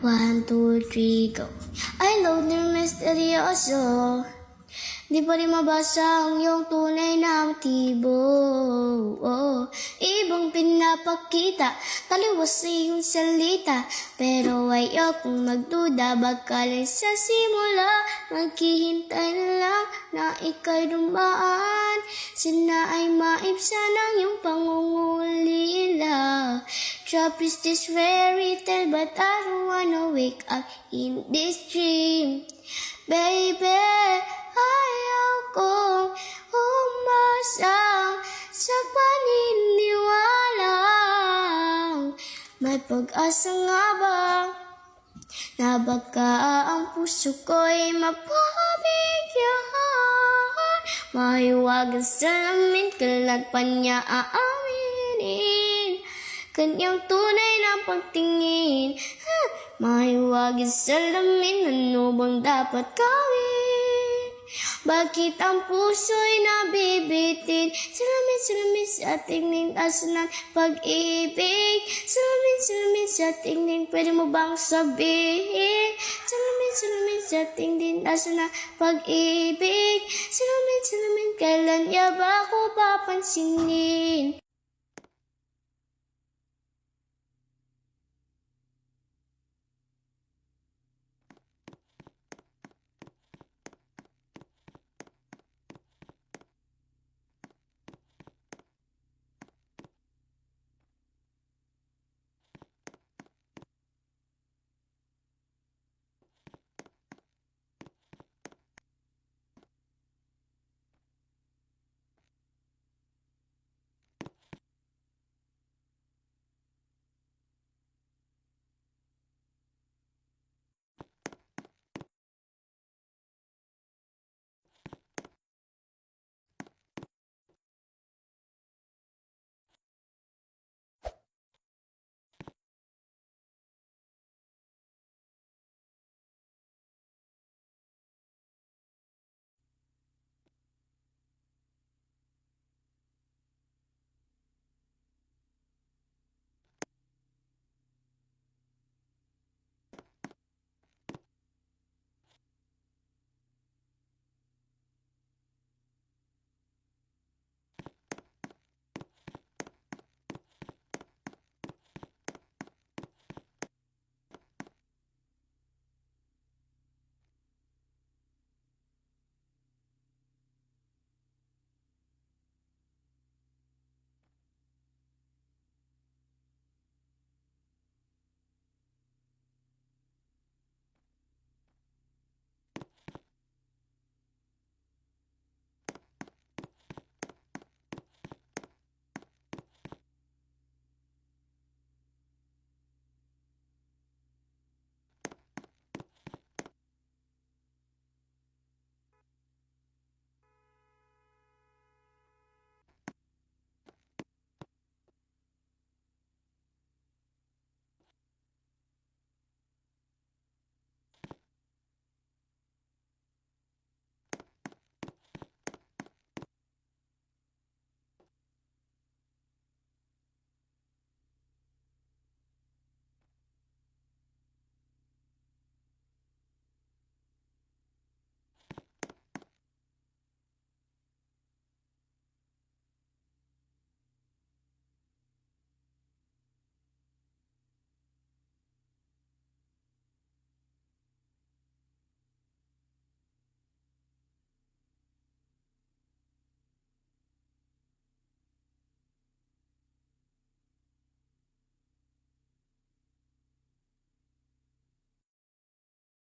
One, two, three, go. I love the misteryoso. Di pa rin mabasa ang iyong tunay na motibo. Ibang pinapakita, taliwas sa iyong salita. Pero ayokong magduda, baka lang sa simula. Maghihintay na lang na ika'y dumaan. Sana ay maibsan ang iyong pangungulila. Trap is this fairy tale, but I don't wanna wake up in this dream. Baby, ayaw kong umasa sa paniniwalang may pag-asa nga ba na baka ang puso ko'y mapabigyan. Mahiwagang salamin, kailan pa niya aaminin kanyang tunay na pagtingin. Mahiwagang salamin, ano bang dapat gawin? Bakit ang puso'y nabibitin? Salamin sa tingin, aso ng pag-ibig. Salamin sa tingin, pwede mo bang sabihin? Salamin sa tingin, aso ng pag-ibig. Salamin, kailan niya ba ako papansinin?